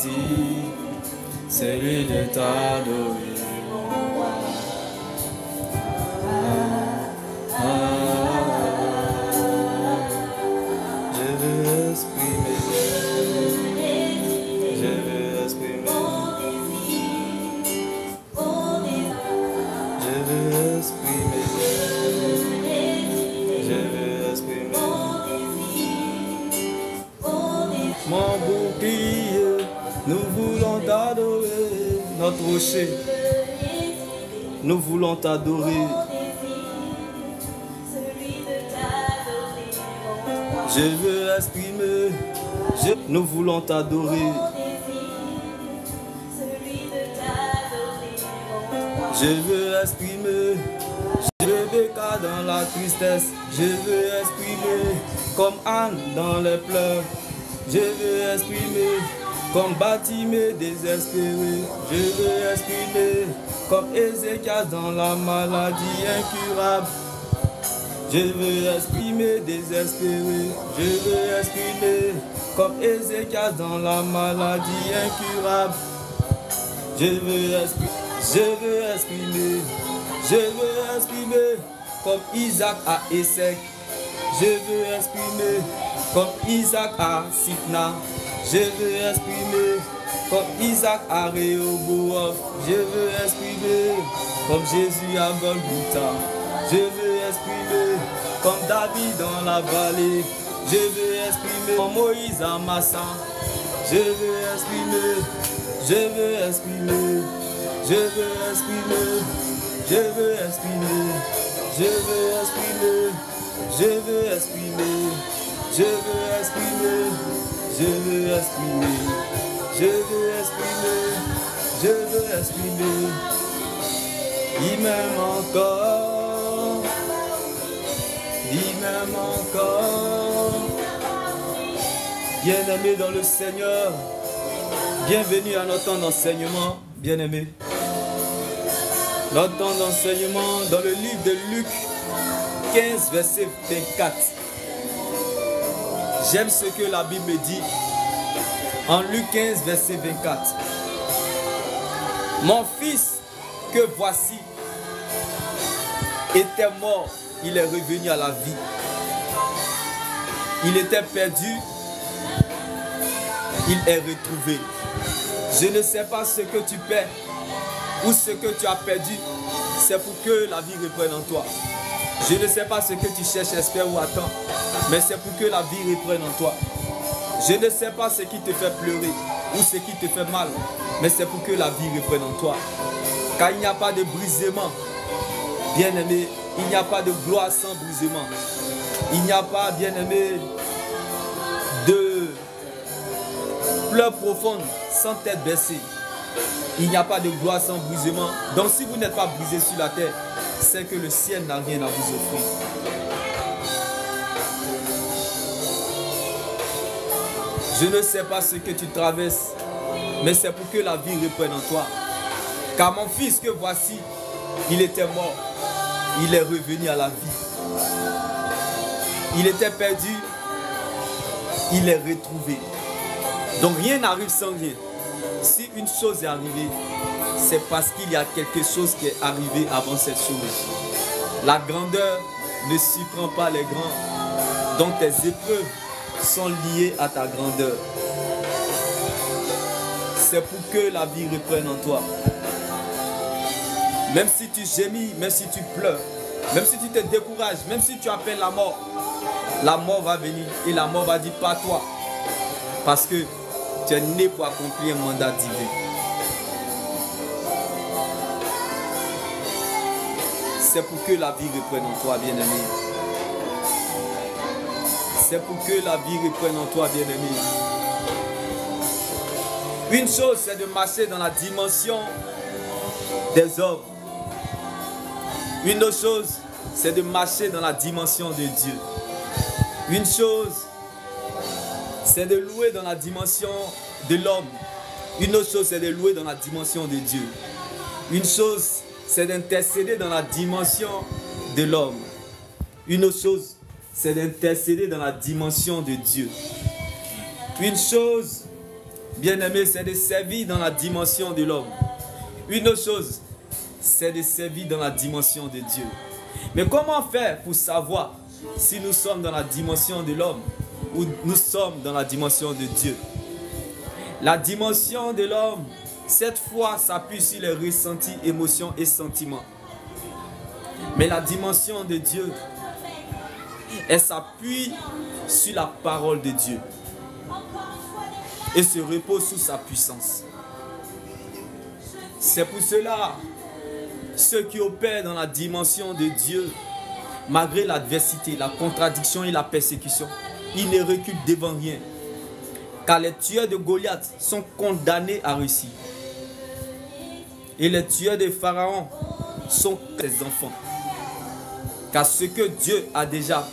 désir, celui de t'adorer. Je veux exprimer, je veux exprimer, je veux exprimer, je veux exprimer. Mon bouclier, nous voulons t'adorer, notre rocher, nous voulons t'adorer. Je veux exprimer, nous voulons t'adorer. Je veux exprimer, je veux béca dans la tristesse. Je veux exprimer comme Anne dans les pleurs. Je veux exprimer comme Batimée désespéré. Je veux exprimer comme Ézéchias dans la maladie incurable. Je veux exprimer désespéré, je veux exprimer comme Ézéchias dans la maladie incurable. Je veux exprimer, comme Isaac à Essek. Je veux exprimer comme Isaac à Sitna. Je veux exprimer comme Isaac à Rehoboth. Je veux exprimer comme Jésus à Golgotha. Je veux exprimer comme David dans la vallée. Je veux exprimer comme Moïse à Massa. Je veux exprimer, je veux exprimer, je veux exprimer, je veux exprimer, je veux exprimer, je veux exprimer, je veux exprimer, je veux exprimer, je veux exprimer, je veux exprimer. Il m'aime encore. Il m'aime encore. Bien-aimé dans le Seigneur, bienvenue à notre temps d'enseignement, bien-aimé. Notre temps d'enseignement dans le livre de Luc 15, verset 24. J'aime ce que la Bible dit en Luc 15, verset 24. Mon fils que voici était mort, il est revenu à la vie. Il était perdu, il est retrouvé. Je ne sais pas ce que tu perds ou ce que tu as perdu, c'est pour que la vie reprenne en toi. Je ne sais pas ce que tu cherches, espères ou attends, mais c'est pour que la vie reprenne en toi. Je ne sais pas ce qui te fait pleurer ou ce qui te fait mal, mais c'est pour que la vie reprenne en toi. Car il n'y a pas de brisement, bien-aimé, il n'y a pas de gloire sans brisement. Il n'y a pas, bien-aimé, de pleurs profondes sans tête baissée. Il n'y a pas de gloire sans brisement. Donc si vous n'êtes pas brisé sur la terre, c'est que le ciel n'a rien à vous offrir. Je ne sais pas ce que tu traverses, mais c'est pour que la vie reprenne en toi. Car mon fils que voici, il était mort, il est revenu à la vie. Il était perdu, il est retrouvé. Donc rien n'arrive sans rien. Si une chose est arrivée, c'est parce qu'il y a quelque chose qui est arrivé avant cette chose. La grandeur ne surprend pas les grands. Donc tes épreuves sont liées à ta grandeur. C'est pour que la vie reprenne en toi. Même si tu gémis, même si tu pleures, même si tu te décourages, même si tu appelles la mort va venir et la mort va dire pas toi. Parce que tu es né pour accomplir un mandat divin. C'est pour que la vie reprenne en toi, bien-aimé. C'est pour que la vie reprenne en toi, bien-aimé. Une chose, c'est de marcher dans la dimension des hommes. Une autre chose, c'est de marcher dans la dimension de Dieu. Une chose, c'est de louer dans la dimension de l'homme. Une autre chose, c'est de louer dans la dimension de Dieu. Une chose, c'est d'intercéder dans la dimension de l'homme. Une autre chose, c'est d'intercéder dans la dimension de Dieu. Une chose, bien-aimé, c'est de servir dans la dimension de l'homme. Une autre chose, c'est de servir dans la dimension de Dieu. Mais comment faire pour savoir si nous sommes dans la dimension de l'homme ou nous sommes dans la dimension de Dieu? La dimension de l'homme, cette fois, s'appuie sur les ressentis, émotions et sentiments. Mais la dimension de Dieu, elle s'appuie sur la parole de Dieu et se repose sous sa puissance. C'est pour cela, ceux qui opèrent dans la dimension de Dieu, malgré l'adversité, la contradiction et la persécution, ils ne reculent devant rien. Car les tueurs de Goliath sont condamnés à réussir. Et les tueurs de Pharaon sont ses enfants. Car Dieu a déjà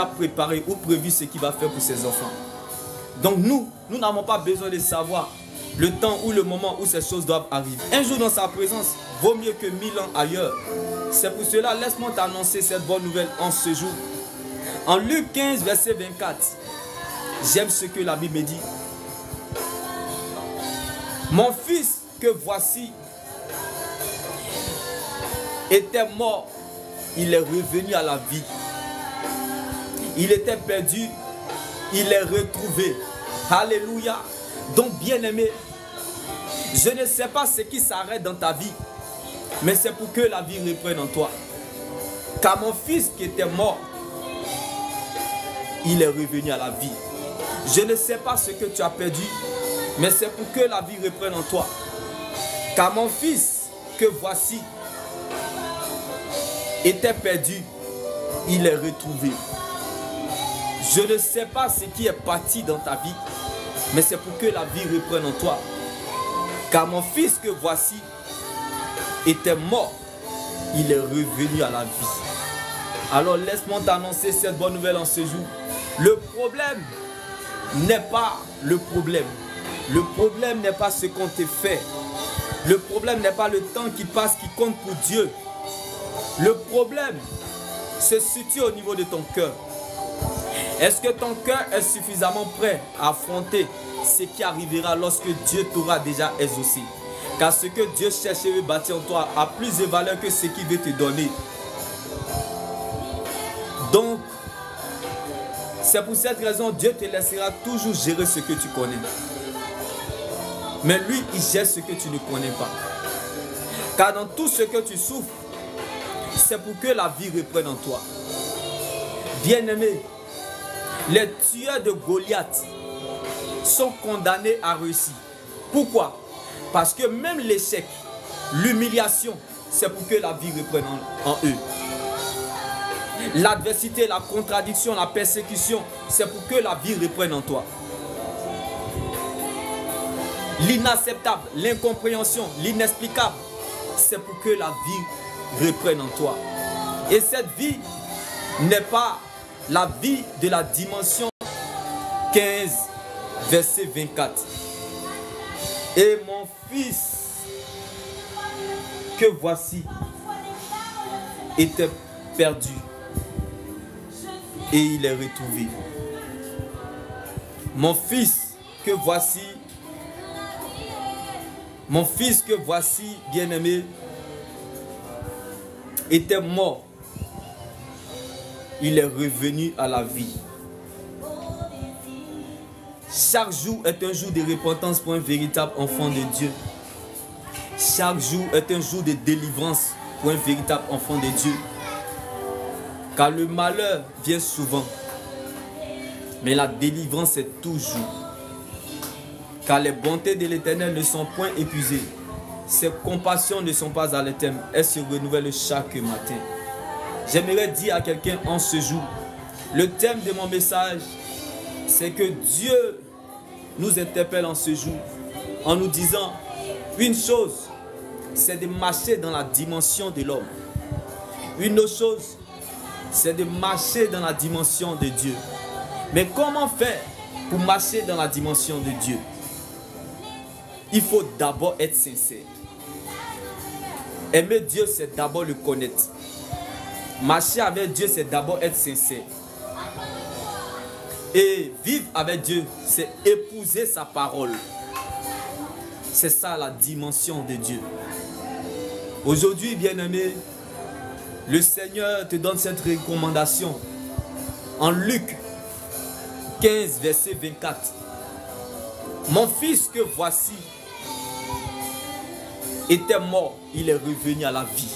préparé ou prévu ce qu'il va faire pour ses enfants. Donc nous n'avons pas besoin de savoir le temps ou le moment où ces choses doivent arriver. Un jour dans sa présence vaut mieux que 1000 ans ailleurs. C'est pour cela, laisse-moi t'annoncer cette bonne nouvelle en ce jour. En Luc 15, verset 24, j'aime ce que la Bible dit. Mon fils que voici était mort, il est revenu à la vie. Il était perdu, il est retrouvé. Alléluia. Donc bien-aimé, je ne sais pas ce qui s'arrête dans ta vie, mais c'est pour que la vie reprenne en toi. Car mon fils qui était mort, il est revenu à la vie. Je ne sais pas ce que tu as perdu, mais c'est pour que la vie reprenne en toi. Car mon fils que voici était perdu, il est retrouvé. Je ne sais pas ce qui est parti dans ta vie, mais c'est pour que la vie reprenne en toi. Car mon fils que voici était mort, il est revenu à la vie. Alors laisse-moi t'annoncer cette bonne nouvelle en ce jour. Le problème n'est pas le problème. Le problème n'est pas ce qu'on te fait. Le problème n'est pas le temps qui passe qui compte pour Dieu. Le problème se situe au niveau de ton cœur. Est-ce que ton cœur est suffisamment prêt à affronter ce qui arrivera lorsque Dieu t'aura déjà exaucé? Car ce que Dieu cherche et veut bâtir en toi a plus de valeur que ce qu'il veut te donner. Donc, c'est pour cette raison Dieu te laissera toujours gérer ce que tu connais. Mais lui, il gère ce que tu ne connais pas. Car dans tout ce que tu souffres, c'est pour que la vie reprenne en toi. Bien-aimé, les tueurs de Goliath sont condamnés à réussir. Pourquoi? Parce que même l'échec, l'humiliation, c'est pour que la vie reprenne en eux. L'adversité, la contradiction, la persécution, c'est pour que la vie reprenne en toi. L'inacceptable, l'incompréhension, l'inexplicable, c'est pour que la vie reprenne en toi. Et cette vie n'est pas la vie de la dimension 15, verset 24. Et mon fils que voici était perdu et il est retrouvé. Mon fils que voici, bien-aimé, était mort. Il est revenu à la vie. Chaque jour est un jour de repentance pour un véritable enfant de Dieu. Chaque jour est un jour de délivrance pour un véritable enfant de Dieu. Car le malheur vient souvent, mais la délivrance est toujours. Car les bontés de l'Éternel ne sont point épuisées. Ses compassions ne sont pas à l'éternel. Elles se renouvellent chaque matin. J'aimerais dire à quelqu'un en ce jour, le thème de mon message, c'est que Dieu nous interpelle en ce jour en nous disant une chose, c'est de marcher dans la dimension de l'homme. Une autre chose, c'est de marcher dans la dimension de Dieu. Mais comment faire pour marcher dans la dimension de Dieu? Il faut d'abord être sincère. Aimer Dieu, c'est d'abord le connaître. Marcher avec Dieu, c'est d'abord être sincère. Et vivre avec Dieu, c'est épouser sa parole. C'est ça la dimension de Dieu. Aujourd'hui, bien-aimé, le Seigneur te donne cette recommandation en Luc 15, verset 24. Mon fils que voici était mort, il est revenu à la vie.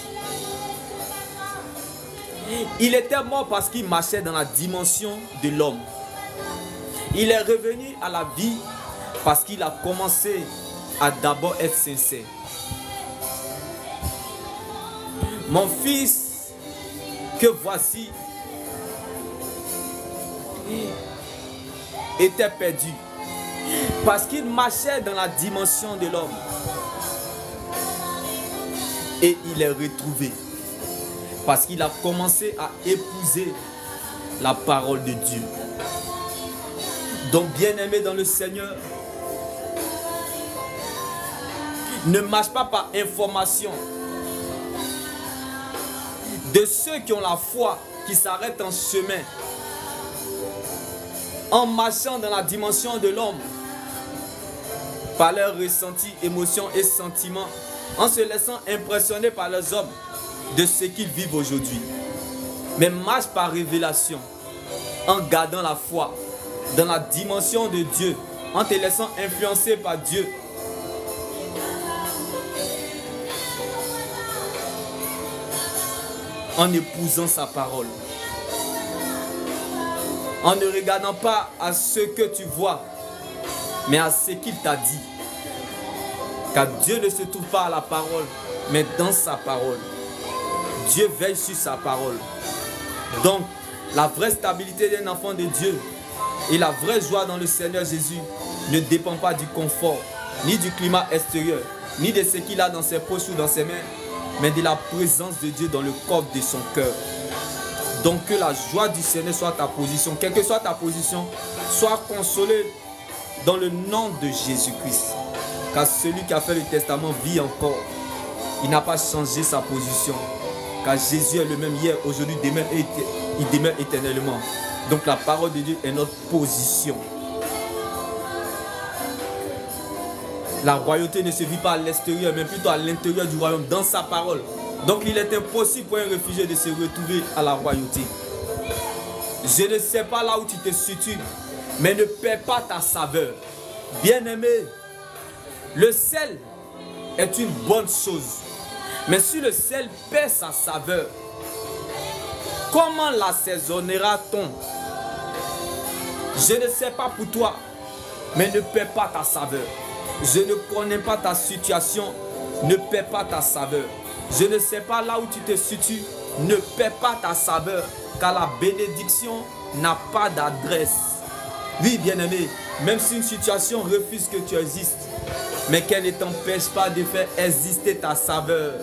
Il était mort parce qu'il marchait dans la dimension de l'homme. Il est revenu à la vie parce qu'il a commencé à d'abord être sincère. Mon fils que voici était perdu parce qu'il marchait dans la dimension de l'homme. Et il est retrouvé parce qu'il a commencé à épouser la parole de Dieu. Donc, bien-aimé dans le Seigneur, ne marche pas par information. De ceux qui ont la foi, qui s'arrêtent en chemin, en marchant dans la dimension de l'homme, par leurs ressentis, émotions et sentiments, en se laissant impressionner par les hommes de ce qu'ils vivent aujourd'hui. Mais marche par révélation, en gardant la foi dans la dimension de Dieu, en te laissant influencer par Dieu. En épousant sa parole. En ne regardant pas à ce que tu vois, mais à ce qu'il t'a dit. Car Dieu ne se trouve pas à la parole, mais dans sa parole. Dieu veille sur sa parole. Donc, la vraie stabilité d'un enfant de Dieu et la vraie joie dans le Seigneur Jésus ne dépend pas du confort, ni du climat extérieur, ni de ce qu'il a dans ses poches ou dans ses mains, mais de la présence de Dieu dans le corps de son cœur. Donc que la joie du Seigneur soit ta position. Quelle que soit ta position, sois consolé dans le nom de Jésus-Christ. Car celui qui a fait le testament vit encore. Il n'a pas changé sa position. Car Jésus est le même hier, aujourd'hui, demain, et il demeure éternellement. Donc la parole de Dieu est notre position. La royauté ne se vit pas à l'extérieur, mais plutôt à l'intérieur du royaume, dans sa parole. Donc il est impossible pour un réfugié de se retrouver à la royauté. Je ne sais pas là où tu te situes, mais ne perds pas ta saveur. Bien-aimé, le sel est une bonne chose. Mais si le sel perd sa saveur, comment l'assaisonnera-t-on? Je ne sais pas pour toi, mais ne perds pas ta saveur. Je ne connais pas ta situation, ne perds pas ta saveur. Je ne sais pas là où tu te situes, ne perds pas ta saveur, car la bénédiction n'a pas d'adresse. Oui, bien-aimé, même si une situation refuse que tu existes, mais qu'elle ne t'empêche pas de faire exister ta saveur.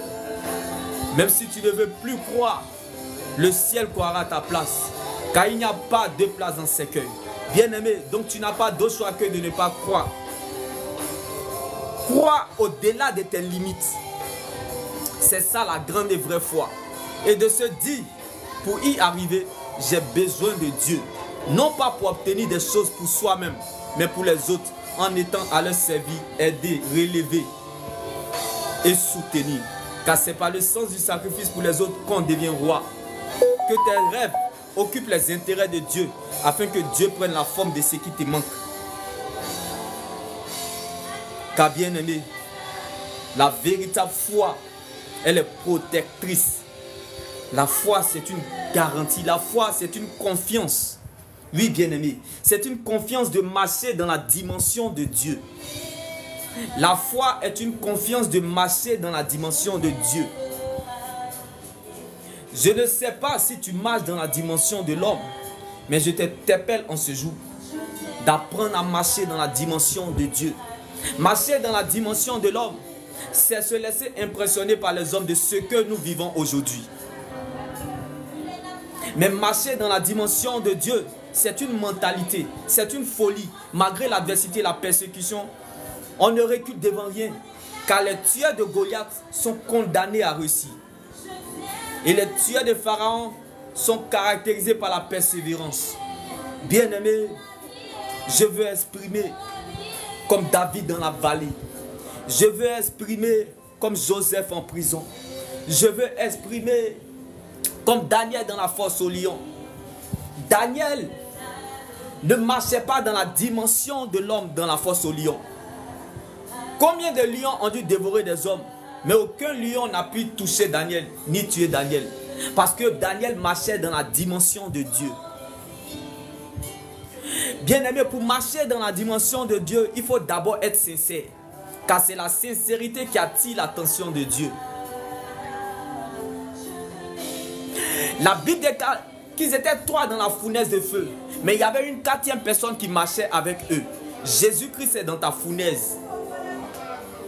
Même si tu ne veux plus croire, le ciel croira à ta place, car il n'y a pas de place dans ses cœurs. Bien-aimé, donc tu n'as pas d'autre choix que de ne pas croire. Crois au-delà de tes limites. C'est ça la grande et vraie foi. Et de se dire, pour y arriver, j'ai besoin de Dieu. Non pas pour obtenir des choses pour soi-même, mais pour les autres, en étant à leur servir, aider, relever et soutenir. Car c'est par le sens du sacrifice pour les autres qu'on devient roi. Que tes rêves occupent les intérêts de Dieu, afin que Dieu prenne la forme de ce qui te manque. Car bien aimé, la véritable foi, elle est protectrice. La foi, c'est une garantie. La foi, c'est une confiance. Oui, bien aimé, c'est une confiance de marcher dans la dimension de Dieu. La foi est une confiance de marcher dans la dimension de Dieu. Je ne sais pas si tu marches dans la dimension de l'homme, mais je t'appelle en ce jour d'apprendre à marcher dans la dimension de Dieu. Marcher dans la dimension de l'homme, c'est se laisser impressionner par les hommes de ce que nous vivons aujourd'hui. Mais marcher dans la dimension de Dieu, c'est une mentalité, c'est une folie. Malgré l'adversité, la persécution, on ne recule devant rien. Car les tueurs de Goliath sont condamnés à réussir. Et les tueurs de Pharaon sont caractérisés par la persévérance. Bien-aimé, je veux exprimer comme David dans la vallée. Je veux exprimer comme Joseph en prison. Je veux exprimer comme Daniel dans la fosse au lion. Daniel ne marchait pas dans la dimension de l'homme dans la fosse au lion. Combien de lions ont dû dévorer des hommes? Mais aucun lion n'a pu toucher Daniel, ni tuer Daniel. Parce que Daniel marchait dans la dimension de Dieu. Bien-aimé, pour marcher dans la dimension de Dieu, il faut d'abord être sincère. Car c'est la sincérité qui attire l'attention de Dieu. La Bible déclare qu'ils étaient 3 dans la fournaise de feu. Mais il y avait une 4e personne qui marchait avec eux. Jésus-Christ est dans ta fournaise.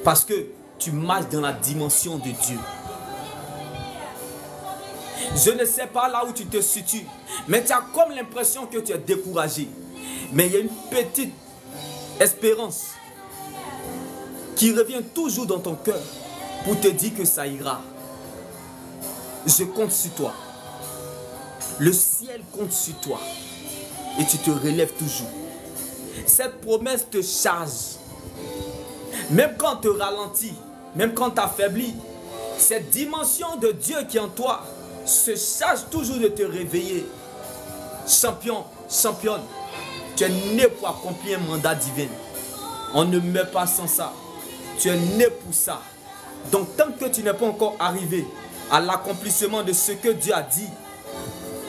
Parce que tu marches dans la dimension de Dieu. Je ne sais pas là où tu te situes, mais tu as comme l'impression que tu es découragé. Mais il y a une petite espérance qui revient toujours dans ton cœur pour te dire que ça ira. Je compte sur toi. Le ciel compte sur toi. Et tu te relèves toujours. Cette promesse te charge. Même quand tu ralentis, même quand tu affaiblis, cette dimension de Dieu qui est en toi se charge toujours de te réveiller. Champion, championne, tu es né pour accomplir un mandat divin. On ne meurt pas sans ça. Tu es né pour ça. Donc tant que tu n'es pas encore arrivé à l'accomplissement de ce que Dieu a dit,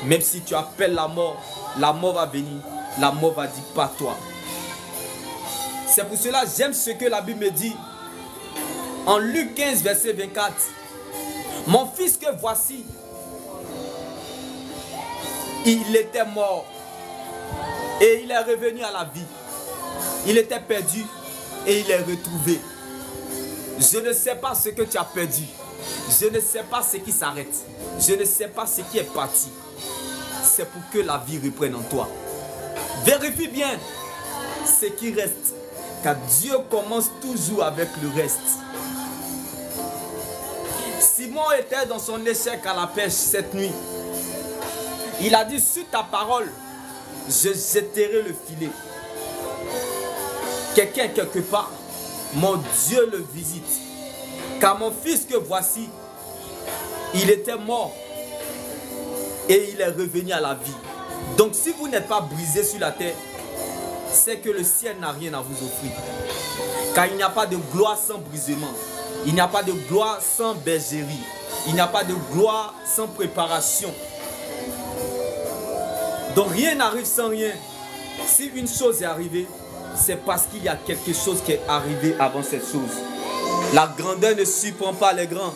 même si tu appelles la mort va venir, la mort va dire pas toi. C'est pour cela que j'aime ce que la Bible me dit. En Luc 15, verset 24. Mon fils que voici, il était mort et il est revenu à la vie. Il était perdu et il est retrouvé. Je ne sais pas ce que tu as perdu. Je ne sais pas ce qui s'arrête. Je ne sais pas ce qui est parti. C'est pour que la vie reprenne en toi. Vérifie bien ce qui reste. Car Dieu commence toujours avec le reste. Simon était dans son échec à la pêche cette nuit. Il a dit, sur ta parole, je jetterai le filet. Quelqu'un quelque part, mon Dieu le visite. Car mon fils que voici, il était mort et il est revenu à la vie. Donc si vous n'êtes pas brisé sur la terre, c'est que le ciel n'a rien à vous offrir. Car il n'y a pas de gloire sans brisement. Il n'y a pas de gloire sans bergerie. Il n'y a pas de gloire sans préparation. Donc rien n'arrive sans rien. Si une chose est arrivée, c'est parce qu'il y a quelque chose qui est arrivé avant cette chose. La grandeur ne surprend pas les grands.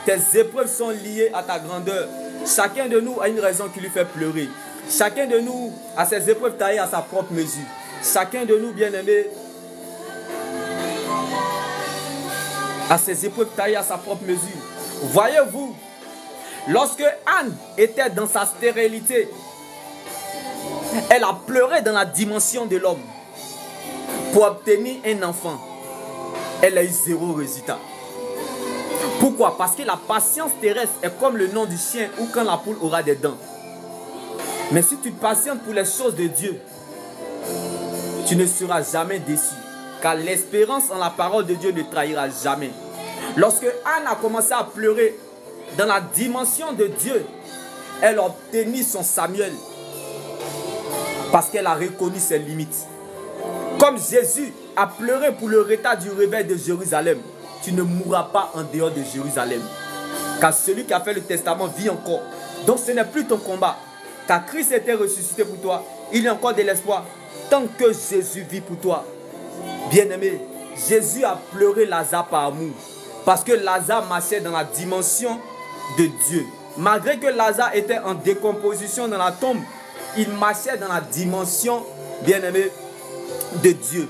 Tes épreuves sont liées à ta grandeur. Chacun de nous a une raison qui lui fait pleurer. Chacun de nous a ses épreuves taillées à sa propre mesure. Chacun de nous, bien-aimés, a ses épreuves taillées à sa propre mesure. Voyez-vous, lorsque Anne était dans sa stérilité, elle a pleuré dans la dimension de l'homme pour obtenir un enfant. Elle a eu 0 résultat. Pourquoi? Parce que la patience terrestre est comme le nom du chien ou quand la poule aura des dents. Mais si tu patientes pour les choses de Dieu, tu ne seras jamais déçu. Car l'espérance en la parole de Dieu ne trahira jamais. Lorsque Anne a commencé à pleurer dans la dimension de Dieu, elle a obtenu son Samuel. Parce qu'elle a reconnu ses limites. Comme Jésus a pleuré pour le retard du réveil de Jérusalem, tu ne mourras pas en dehors de Jérusalem. Car celui qui a fait le testament vit encore. Donc ce n'est plus ton combat. Car Christ était ressuscité pour toi. Il y a encore de l'espoir. Tant que Jésus vit pour toi. Bien-aimé, Jésus a pleuré Lazare par amour. Parce que Lazare marchait dans la dimension de Dieu. Malgré que Lazare était en décomposition dans la tombe, il marchait dans la dimension, bien-aimé, de Dieu.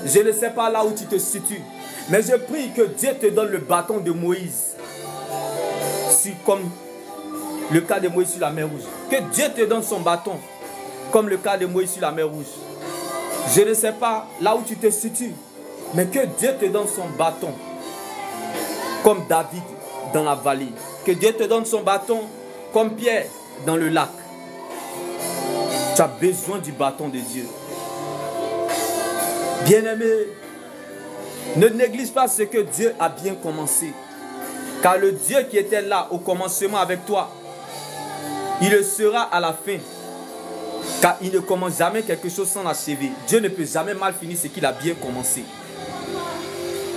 Je ne sais pas là où tu te situes, mais je prie que Dieu te donne le bâton de Moïse. Comme le cas de Moïse sur la mer Rouge. Que Dieu te donne son bâton, comme le cas de Moïse sur la mer Rouge. Je ne sais pas là où tu te situes, mais que Dieu te donne son bâton, comme David dans la vallée. Que Dieu te donne son bâton, comme Pierre dans le lac. Tu as besoin du bâton de Dieu. Bien-aimé, ne néglige pas ce que Dieu a bien commencé. Car le Dieu qui était là au commencement avec toi, il le sera à la fin. Car il ne commence jamais quelque chose sans l'achever. Dieu ne peut jamais mal finir ce qu'il a bien commencé.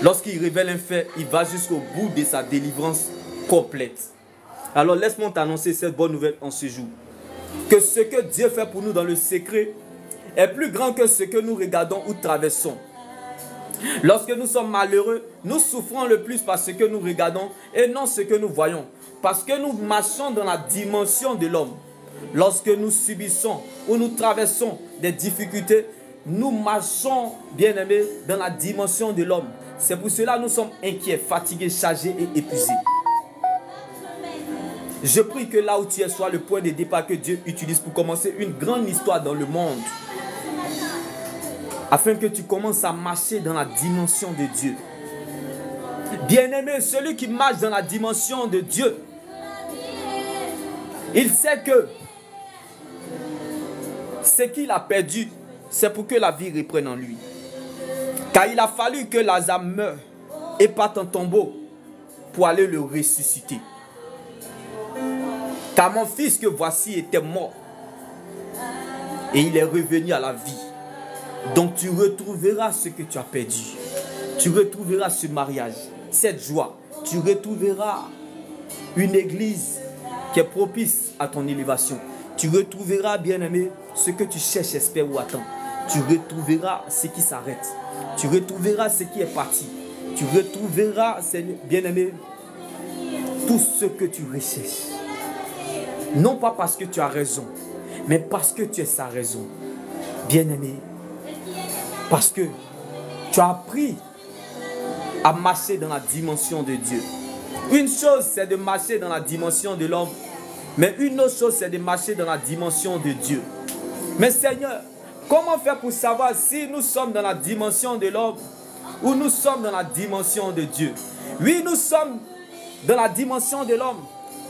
Lorsqu'il révèle un fait, il va jusqu'au bout de sa délivrance complète. Alors laisse-moi t'annoncer cette bonne nouvelle en ce jour. Que ce que Dieu fait pour nous dans le secret est plus grand que ce que nous regardons ou traversons. Lorsque nous sommes malheureux, nous souffrons le plus par ce que nous regardons et non ce que nous voyons. Parce que nous marchons dans la dimension de l'homme. Lorsque nous subissons ou nous traversons des difficultés, nous marchons, bien-aimés, dans la dimension de l'homme. C'est pour cela que nous sommes inquiets, fatigués, chargés et épuisés. Je prie que là où tu es soit le point de départ que Dieu utilise pour commencer une grande histoire dans le monde. Afin que tu commences à marcher dans la dimension de Dieu. Bien-aimé, celui qui marche dans la dimension de Dieu, il sait que ce qu'il a perdu, c'est pour que la vie reprenne en lui. Car il a fallu que Lazare meure et parte en tombeau pour aller le ressusciter. Car mon fils que voici était mort et il est revenu à la vie. Donc tu retrouveras ce que tu as perdu. Tu retrouveras ce mariage, cette joie. Tu retrouveras une église qui est propice à ton élévation. Tu retrouveras, bien-aimé, ce que tu cherches, espères ou attends. Tu retrouveras ce qui s'arrête. Tu retrouveras ce qui est parti. Tu retrouveras, bien-aimé, tout ce que tu recherches. Non pas parce que tu as raison, mais parce que tu es sa raison. Bien-aimé, parce que tu as appris à marcher dans la dimension de Dieu. Une chose, c'est de marcher dans la dimension de l'homme. Mais une autre chose, c'est de marcher dans la dimension de Dieu. Mais Seigneur, comment faire pour savoir si nous sommes dans la dimension de l'homme ou nous sommes dans la dimension de Dieu? Oui, nous sommes dans la dimension de l'homme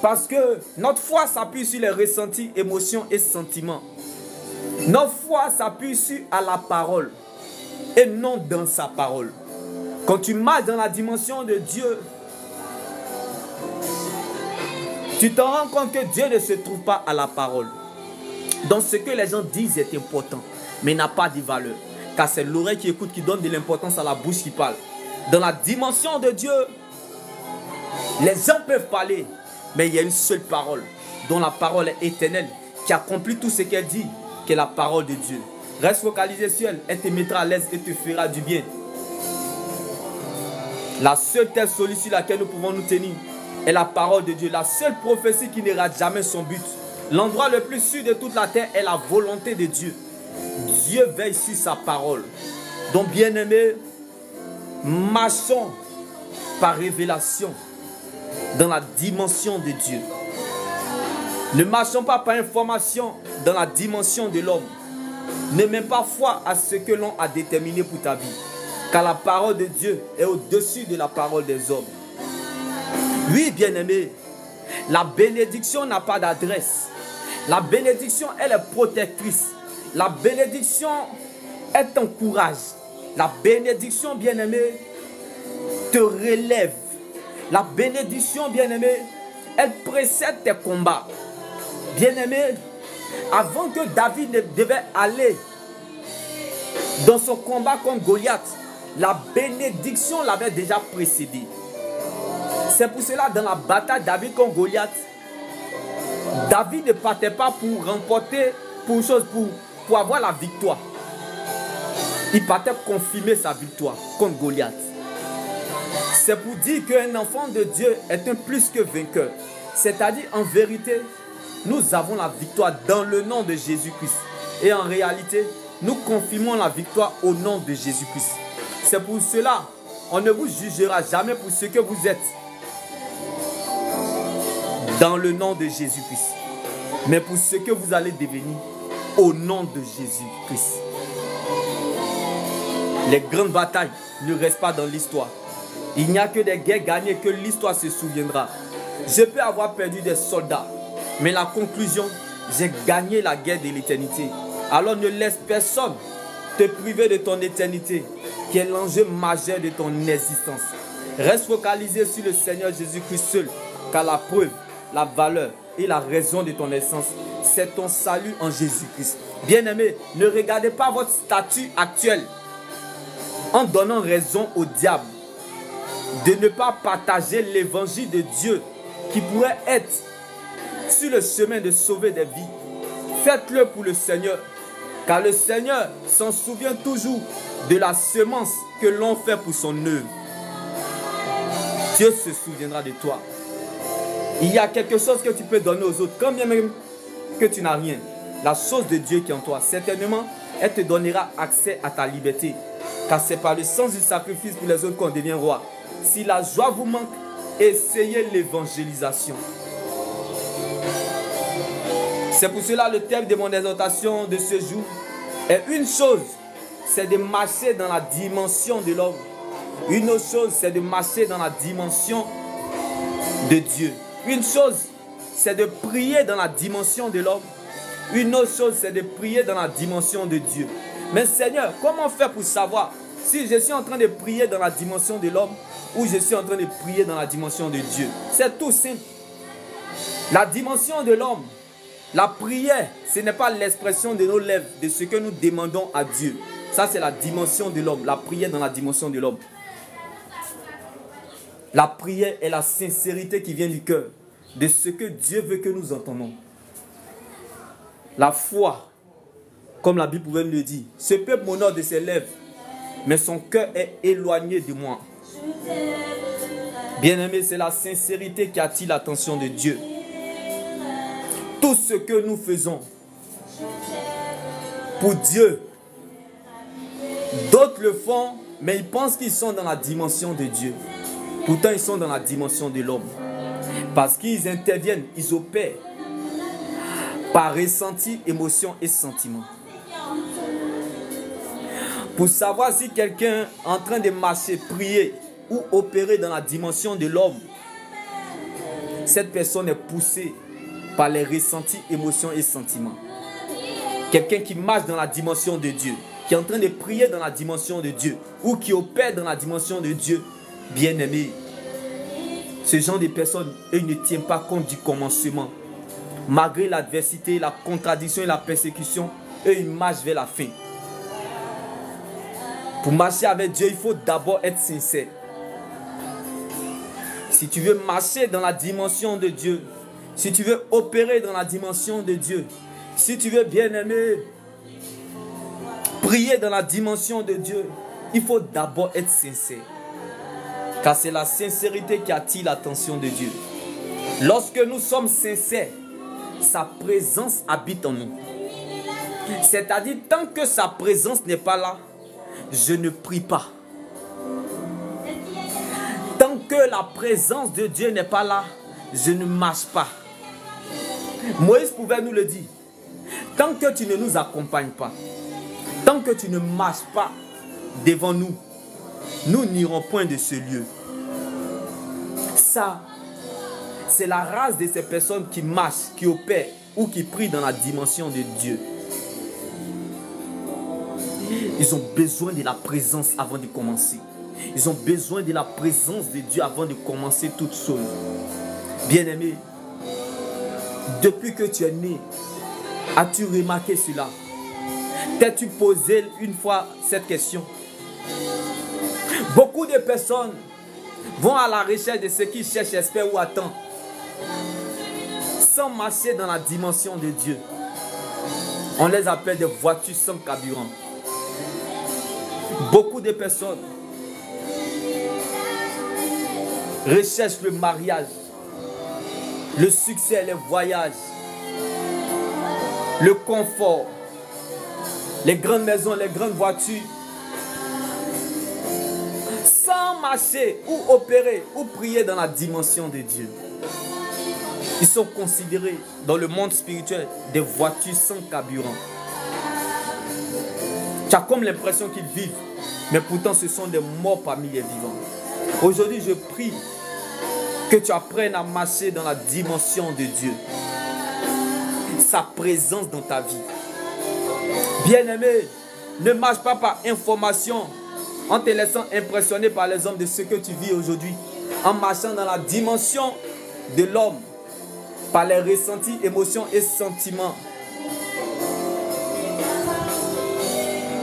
parce que notre foi s'appuie sur les ressentis, émotions et sentiments. Notre foi s'appuie sur la parole et non dans sa parole. Quand tu marches dans la dimension de Dieu, tu te rends compte que Dieu ne se trouve pas à la parole. Donc ce que les gens disent est important, mais n'a pas de valeur. Car c'est l'oreille qui écoute qui donne de l'importance à la bouche qui parle. Dans la dimension de Dieu, les gens peuvent parler, mais il y a une seule parole, dont la parole est éternelle, qui accomplit tout ce qu'elle dit, qui est la parole de Dieu. Reste focalisé sur elle, elle te mettra à l'aise et te fera du bien. La seule telle solution sur laquelle nous pouvons nous tenir est la parole de Dieu. La seule prophétie qui ne rate jamais son but. L'endroit le plus sûr de toute la terre est la volonté de Dieu. Dieu veille sur sa parole. Donc bien-aimés, marchons par révélation dans la dimension de Dieu. Ne marchons pas par information dans la dimension de l'homme. Ne mets pas foi à ce que l'on a déterminé pour ta vie. Car la parole de Dieu est au-dessus de la parole des hommes. Oui, bien-aimé, la bénédiction n'a pas d'adresse. La bénédiction, elle est protectrice. La bénédiction, elle t'encourage. La bénédiction, bien-aimé, te relève. La bénédiction, bien-aimé, elle précède tes combats. Bien-aimé, avant que David ne devait aller dans son combat contre Goliath, la bénédiction l'avait déjà précédé. C'est pour cela, dans la bataille David contre Goliath, David ne partait pas pour remporter, pour avoir la victoire. Il partait confirmer sa victoire contre Goliath. C'est pour dire qu'un enfant de Dieu est un plus que vainqueur. C'est-à-dire, en vérité, nous avons la victoire dans le nom de Jésus-Christ. Et en réalité, nous confirmons la victoire au nom de Jésus-Christ. C'est pour cela, on ne vous jugera jamais pour ce que vous êtes. Dans le nom de Jésus-Christ. Mais pour ce que vous allez devenir au nom de Jésus-Christ. Les grandes batailles ne restent pas dans l'histoire. Il n'y a que des guerres gagnées que l'histoire se souviendra. Je peux avoir perdu des soldats, mais la conclusion, j'ai gagné la guerre de l'éternité. Alors ne laisse personne te priver de ton éternité, qui est l'enjeu majeur de ton existence. Reste focalisé sur le Seigneur Jésus-Christ seul, car la preuve, la valeur et la raison de ton essence, c'est ton salut en Jésus-Christ. Bien-aimé, ne regardez pas votre statut actuel en donnant raison au diable de ne pas partager l'évangile de Dieu qui pourrait être sur le chemin de sauver des vies. Faites-le pour le Seigneur, car le Seigneur s'en souvient toujours de la semence que l'on fait pour son œuvre. Dieu se souviendra de toi. Il y a quelque chose que tu peux donner aux autres, quand bien même que tu n'as rien. La chose de Dieu qui est en toi, certainement, elle te donnera accès à ta liberté. Car c'est par le sens du sacrifice pour les autres qu'on devient roi. Si la joie vous manque, essayez l'évangélisation. C'est pour cela le thème de mon exhortation de ce jour est une chose, c'est de marcher dans la dimension de l'homme. Une autre chose, c'est de marcher dans la dimension de Dieu. Une chose, c'est de prier dans la dimension de l'homme. Une autre chose, c'est de prier dans la dimension de Dieu. Mais Seigneur, comment faire pour savoir si je suis en train de prier dans la dimension de l'homme ou je suis en train de prier dans la dimension de Dieu? C'est tout simple. La dimension de l'homme, la prière, ce n'est pas l'expression de nos lèvres, de ce que nous demandons à Dieu. Ça, c'est la dimension de l'homme, la prière dans la dimension de l'homme. La prière est la sincérité qui vient du cœur, de ce que Dieu veut que nous entendons. La foi, comme la Bible pouvait le dire, ce peuple m'honore de ses lèvres, mais son cœur est éloigné de moi. Bien-aimé, c'est la sincérité qui attire l'attention de Dieu. Tout ce que nous faisons pour Dieu, d'autres le font, mais ils pensent qu'ils sont dans la dimension de Dieu. Pourtant, ils sont dans la dimension de l'homme. Parce qu'ils interviennent, ils opèrent par ressenti, émotion et sentiment. Pour savoir si quelqu'un est en train de marcher, prier ou opérer dans la dimension de l'homme, cette personne est poussée par les ressentis, émotions et sentiments. Quelqu'un qui marche dans la dimension de Dieu, qui est en train de prier dans la dimension de Dieu, ou qui opère dans la dimension de Dieu, bien-aimé, ce genre de personnes, eux, ne tiennent pas compte du commencement. Malgré l'adversité, la contradiction et la persécution, eux, ils marchent vers la fin. Pour marcher avec Dieu, il faut d'abord être sincère. Si tu veux marcher dans la dimension de Dieu, si tu veux opérer dans la dimension de Dieu, si tu veux, bien-aimé, prier dans la dimension de Dieu, il faut d'abord être sincère. Car c'est la sincérité qui attire l'attention de Dieu. Lorsque nous sommes sincères, sa présence habite en nous. C'est-à-dire, tant que sa présence n'est pas là, je ne prie pas. Tant que la présence de Dieu n'est pas là, je ne marche pas. Moïse pouvait nous le dire. Tant que tu ne nous accompagnes pas, tant que tu ne marches pas devant nous, nous n'irons point de ce lieu. Ça, c'est la race de ces personnes qui marchent, qui opèrent ou qui prient dans la dimension de Dieu. Ils ont besoin de la présence avant de commencer. Ils ont besoin de la présence de Dieu avant de commencer toutes choses. Bien-aimé, depuis que tu es né, as-tu remarqué cela? T'es-tu posé une fois cette question? Beaucoup de personnes vont à la recherche de ce qu'ils cherchent, espèrent ou attendent, sans marcher dans la dimension de Dieu. On les appelle des voitures sans carburant. Beaucoup de personnes recherchent le mariage, le succès, les voyages, le confort, les grandes maisons, les grandes voitures, sans marcher ou opérer ou prier dans la dimension de Dieu. Ils sont considérés dans le monde spirituel des voitures sans carburant. Tu as comme l'impression qu'ils vivent, mais pourtant ce sont des morts parmi les vivants. Aujourd'hui, je prie que tu apprennes à marcher dans la dimension de Dieu. sa présence dans ta vie. Bien-aimé, ne marche pas par information en te laissant impressionner par les hommes de ce que tu vis aujourd'hui, en marchant dans la dimension de l'homme, par les ressentis, émotions et sentiments.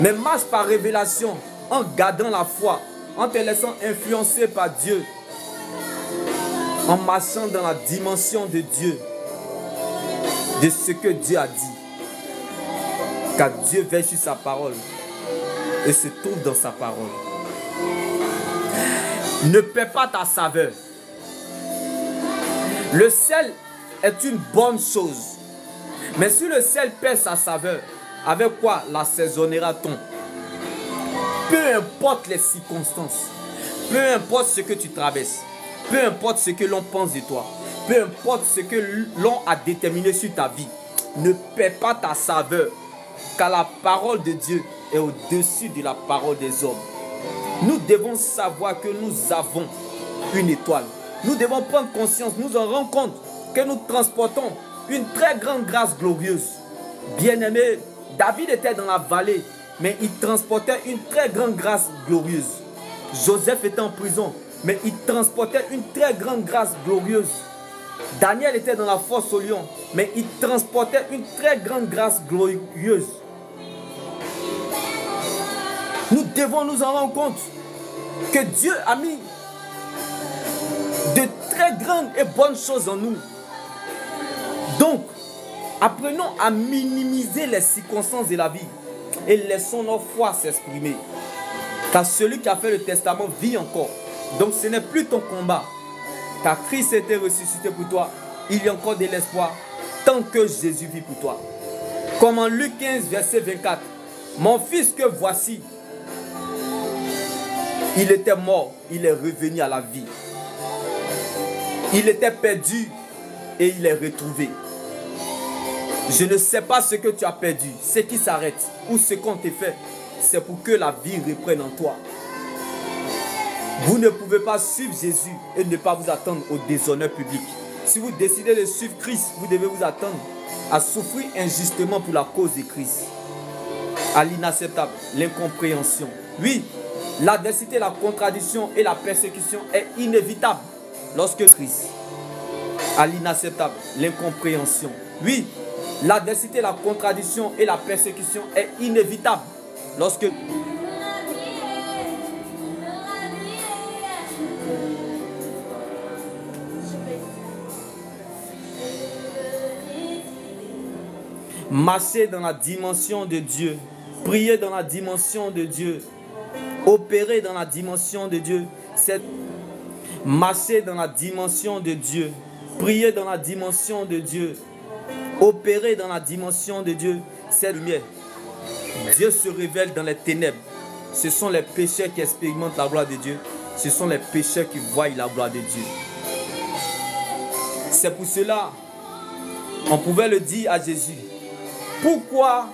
Mais marche par révélation, en gardant la foi, en te laissant influencer par Dieu, en marchant dans la dimension de Dieu, de ce que Dieu a dit. Car Dieu veille sur sa parole et se trouve dans sa parole. Ne perds pas ta saveur. Le sel est une bonne chose. Mais si le sel perd sa saveur, avec quoi l'assaisonnera-t-on? Peu importe les circonstances, peu importe ce que tu traverses, peu importe ce que l'on pense de toi, peu importe ce que l'on a déterminé sur ta vie, ne perds pas ta saveur, car la parole de Dieu est au-dessus de la parole des hommes. Nous devons savoir que nous avons une étoile. Nous devons prendre conscience, nous en rendons compte que nous transportons une très grande grâce glorieuse. Bien-aimé, David était dans la vallée, mais il transportait une très grande grâce glorieuse. Joseph était en prison, mais il transportait une très grande grâce glorieuse. Daniel était dans la fosse au lion, mais il transportait une très grande grâce glorieuse. Nous devons nous en rendre compte que Dieu a mis de très grandes et bonnes choses en nous. Donc, apprenons à minimiser les circonstances de la vie et laissons nos foi s'exprimer. Car celui qui a fait le testament vit encore. Donc ce n'est plus ton combat. Car Christ a été ressuscité pour toi. Il y a encore de l'espoir tant que Jésus vit pour toi. Comme en Luc 15, verset 24. Mon fils que voici, il était mort, il est revenu à la vie. Il était perdu et il est retrouvé. Je ne sais pas ce que tu as perdu, ce qui s'arrête ou ce qu'on te fait. C'est pour que la vie reprenne en toi. Vous ne pouvez pas suivre Jésus et ne pas vous attendre au déshonneur public. Si vous décidez de suivre Christ, vous devez vous attendre à souffrir injustement pour la cause de Christ. À l'inacceptable, l'incompréhension. Oui, l'adversité, la contradiction et la persécution est inévitable lorsque Christ. À l'inacceptable, l'incompréhension. Oui, l'adversité, la contradiction et la persécution est inévitable lorsque... Marcher dans la dimension de Dieu, prier dans la dimension de Dieu, opérer dans la dimension de Dieu, c'est marcher dans la dimension de Dieu, prier dans la dimension de Dieu, opérer dans la dimension de Dieu, c'est lumière. Dieu se révèle dans les ténèbres. Ce sont les pécheurs qui expérimentent la gloire de Dieu. Ce sont les pécheurs qui voient la gloire de Dieu. C'est pour cela, on pouvait le dire à Jésus. Pourquoi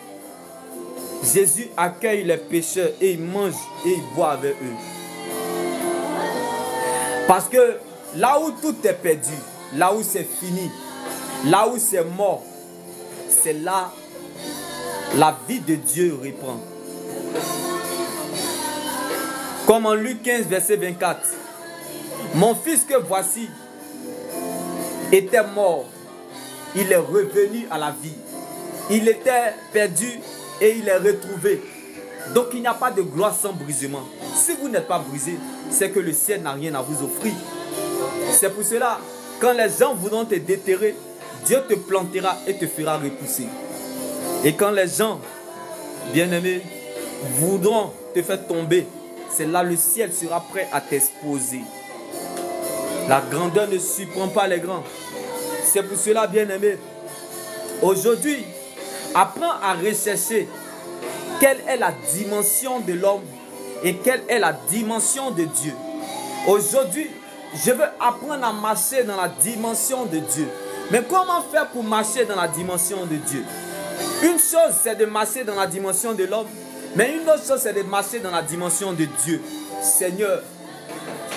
Jésus accueille les pécheurs et il mange et il boit avec eux? Parce que là où tout est perdu, là où c'est fini, là où c'est mort, c'est là la vie de Dieu reprend. Comme en Luc 15, verset 24. Mon fils que voici était mort, il est revenu à la vie. Il était perdu et il est retrouvé. Donc il n'y a pas de gloire sans brisement. Si vous n'êtes pas brisé, c'est que le ciel n'a rien à vous offrir. C'est pour cela, quand les gens voudront te déterrer, Dieu te plantera et te fera repousser. Et quand les gens, bien-aimés, voudront te faire tomber, c'est là le ciel sera prêt à t'exposer. La grandeur ne surprend pas les grands. C'est pour cela, bien-aimés, aujourd'hui, apprends à rechercher quelle est la dimension de l'homme et quelle est la dimension de Dieu. Aujourd'hui, je veux apprendre à marcher dans la dimension de Dieu. Mais comment faire pour marcher dans la dimension de Dieu? Une chose, c'est de marcher dans la dimension de l'homme, mais une autre chose, c'est de marcher dans la dimension de Dieu. Seigneur,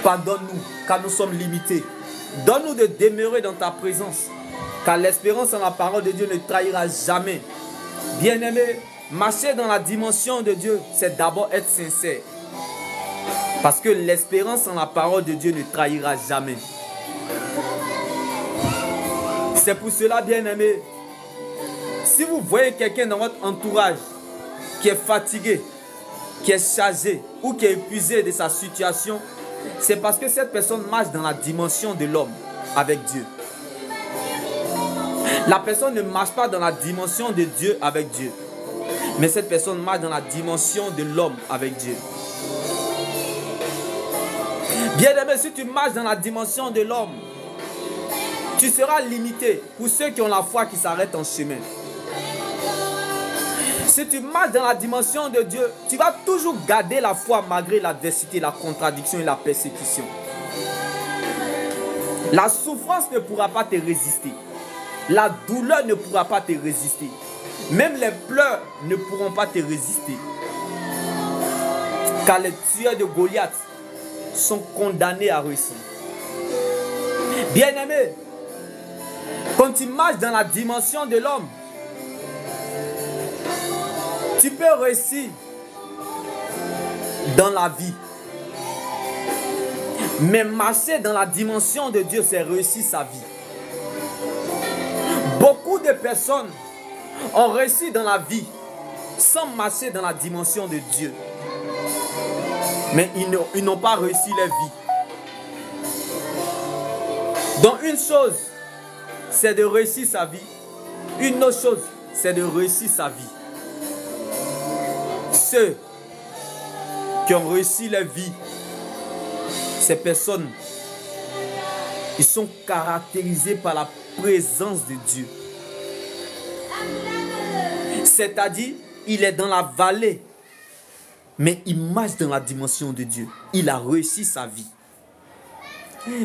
pardonne-nous, car nous sommes limités. Donne-nous de demeurer dans ta présence. Car l'espérance en la parole de Dieu ne trahira jamais. Bien-aimé, marcher dans la dimension de Dieu, c'est d'abord être sincère. Parce que l'espérance en la parole de Dieu ne trahira jamais. C'est pour cela, bien-aimé, si vous voyez quelqu'un dans votre entourage qui est fatigué, qui est chargé ou qui est épuisé de sa situation, c'est parce que cette personne marche dans la dimension de l'homme avec Dieu. La personne ne marche pas dans la dimension de Dieu avec Dieu. Mais cette personne marche dans la dimension de l'homme avec Dieu. Bien-aimé, si tu marches dans la dimension de l'homme, tu seras limité pour ceux qui ont la foi qui s'arrêtent en chemin. Si tu marches dans la dimension de Dieu, tu vas toujours garder la foi malgré l'adversité, la contradiction et la persécution. La souffrance ne pourra pas te résister. La douleur ne pourra pas te résister. Même les pleurs ne pourront pas te résister. Car les tueurs de Goliath sont condamnés à réussir. Bien-aimé, quand tu marches dans la dimension de l'homme, tu peux réussir dans la vie. Mais marcher dans la dimension de Dieu, c'est réussir sa vie. Beaucoup de personnes ont réussi dans la vie sans marcher dans la dimension de Dieu. Mais ils n'ont pas réussi leur vie. Donc une chose, c'est de réussir sa vie. Une autre chose, c'est de réussir sa vie. Ceux qui ont réussi leur vie, ces personnes, ils sont caractérisés par la présence de Dieu. C'est-à-dire, il est dans la vallée, mais il marche dans la dimension de Dieu. Il a réussi sa vie.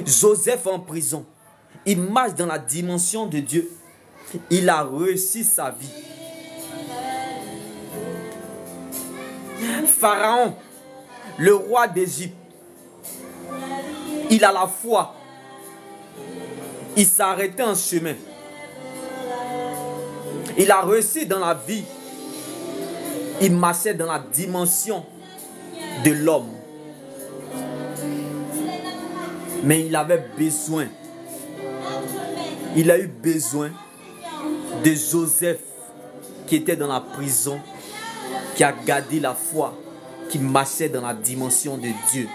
Joseph en prison, il marche dans la dimension de Dieu. Il a réussi sa vie. Pharaon, le roi d'Égypte, il a la foi. Il s'est arrêté en chemin. Il a réussi dans la vie. Il marchait dans la dimension de l'homme. Mais il avait besoin. Il a eu besoin de Joseph qui était dans la prison, qui a gardé la foi, qui marchait dans la dimension de Dieu.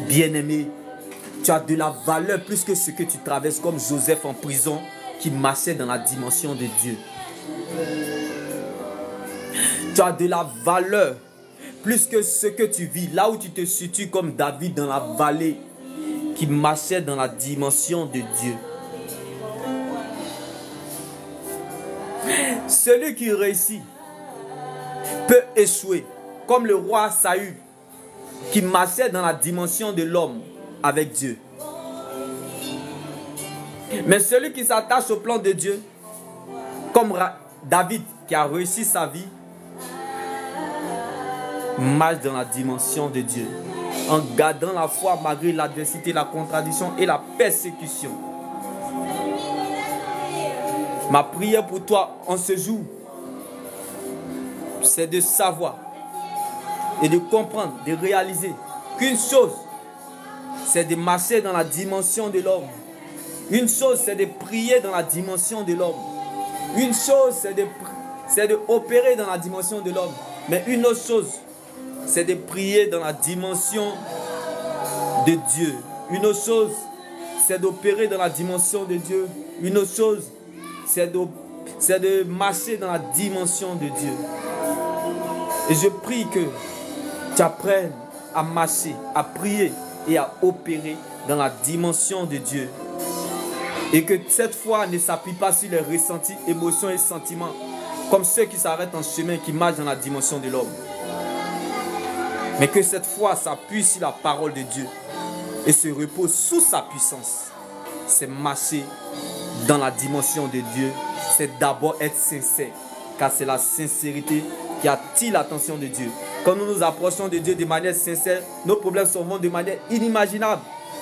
Bien-aimé, tu as de la valeur plus que ce que tu traverses, comme Joseph en prison qui marchait dans la dimension de Dieu. Tu as de la valeur plus que ce que tu vis, là où tu te situes comme David dans la vallée qui marchait dans la dimension de Dieu. Celui qui réussit peut échouer, comme le roi Saül qui marchait dans la dimension de l'homme avec Dieu. Mais celui qui s'attache au plan de Dieu, comme David qui a réussi sa vie, marche dans la dimension de Dieu, en gardant la foi malgré l'adversité, la contradiction et la persécution. Ma prière pour toi en ce jour, c'est de savoir et de comprendre, de réaliser qu'une chose, c'est de marcher dans la dimension de l'homme. Une chose, c'est de prier dans la dimension de l'homme. Une chose, c'est de opérer dans la dimension de l'homme. Mais une autre chose, c'est de prier dans la dimension de Dieu. Une autre chose, c'est d'opérer dans la dimension de Dieu. Une autre chose, c'est de marcher dans la dimension de Dieu. Et je prie que tu apprennes à marcher, à prier et à opérer dans la dimension de Dieu. Et que cette foi ne s'appuie pas sur les ressentis, émotions et sentiments, comme ceux qui s'arrêtent en chemin, qui marchent dans la dimension de l'homme. Mais que cette foi s'appuie sur la parole de Dieu et se repose sous sa puissance. C'est marcher dans la dimension de Dieu. C'est d'abord être sincère, car c'est la sincérité qui attire l'attention de Dieu. Quand nous nous approchons de Dieu de manière sincère, nos problèmes s'en vont de manière inimaginable.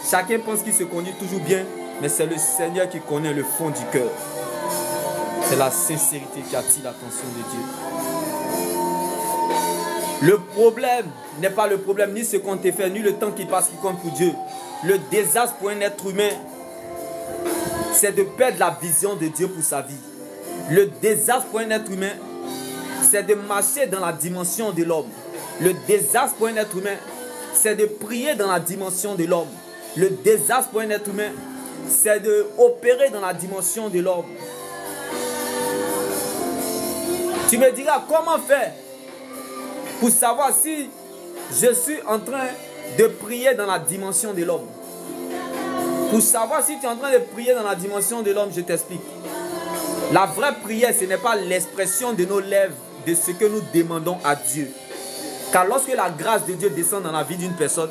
Chacun pense qu'il se conduit toujours bien, mais c'est le Seigneur qui connaît le fond du cœur. C'est la sincérité qui attire l'attention de Dieu. Le problème n'est pas le problème, ni ce qu'on te fait, ni le temps qui passe qui compte pour Dieu. Le désastre pour un être humain, c'est de perdre la vision de Dieu pour sa vie. Le désastre pour un être humain, c'est de marcher dans la dimension de l'homme. Le désastre pour un être humain, c'est de prier dans la dimension de l'homme. Le désastre pour un être humain, c'est d'opérer dans la dimension de l'homme. Tu me diras, comment faire pour savoir si je suis en train de prier dans la dimension de l'homme? Pour savoir si tu es en train de prier dans la dimension de l'homme, je t'explique. La vraie prière, ce n'est pas l'expression de nos lèvres, de ce que nous demandons à Dieu. Car lorsque la grâce de Dieu descend dans la vie d'une personne,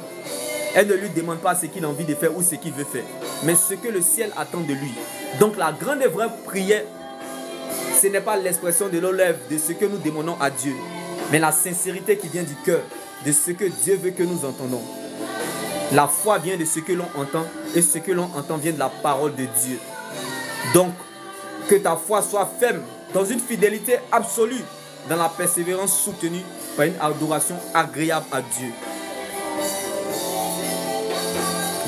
elle ne lui demande pas ce qu'il a envie de faire ou ce qu'il veut faire, mais ce que le ciel attend de lui. Donc la grande et vraie prière, ce n'est pas l'expression de nos lèvres, de ce que nous demandons à Dieu, mais la sincérité qui vient du cœur, de ce que Dieu veut que nous entendons. La foi vient de ce que l'on entend, et ce que l'on entend vient de la parole de Dieu. Donc, que ta foi soit ferme, dans une fidélité absolue, dans la persévérance soutenue par une adoration agréable à Dieu.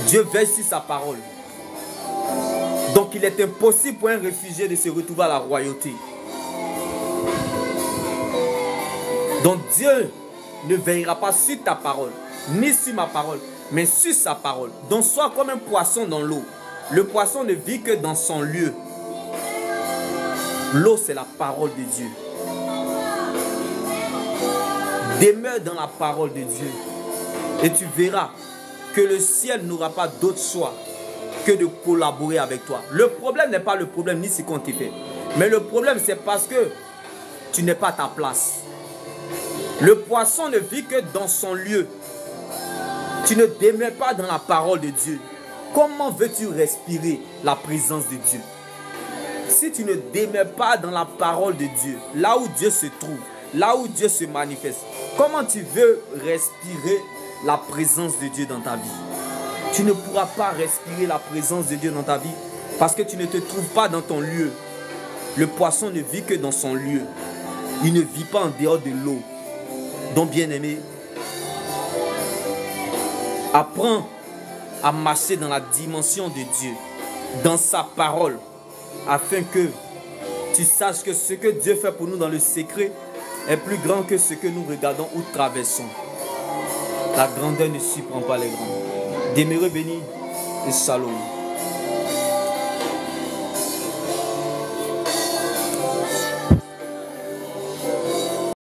Dieu veille sur sa parole. Donc il est impossible pour un réfugié de se retrouver à la royauté. Donc Dieu ne veillera pas sur ta parole, ni sur ma parole, mais sur sa parole. Donc sois comme un poisson dans l'eau. Le poisson ne vit que dans son lieu. L'eau, c'est la parole de Dieu. Demeure dans la parole de Dieu. Et tu verras que le ciel n'aura pas d'autre choix que de collaborer avec toi. Le problème n'est pas le problème ni ce qu'on te fait. Mais le problème, c'est parce que tu n'es pas à ta place. Le poisson ne vit que dans son lieu. Tu ne demeures pas dans la parole de Dieu. Comment veux-tu respirer la présence de Dieu? Si tu ne demeures pas dans la parole de Dieu, là où Dieu se trouve, là où Dieu se manifeste, comment tu veux respirer la présence de Dieu dans ta vie? Tu ne pourras pas respirer la présence de Dieu dans ta vie parce que tu ne te trouves pas dans ton lieu. Le poisson ne vit que dans son lieu. Il ne vit pas en dehors de l'eau. Donc, bien-aimé, apprends à marcher dans la dimension de Dieu, dans sa parole, afin que tu saches que ce que Dieu fait pour nous dans le secret est plus grand que ce que nous regardons ou traversons. La grandeur ne surprend pas les grands. Demeurez bénis et shalom.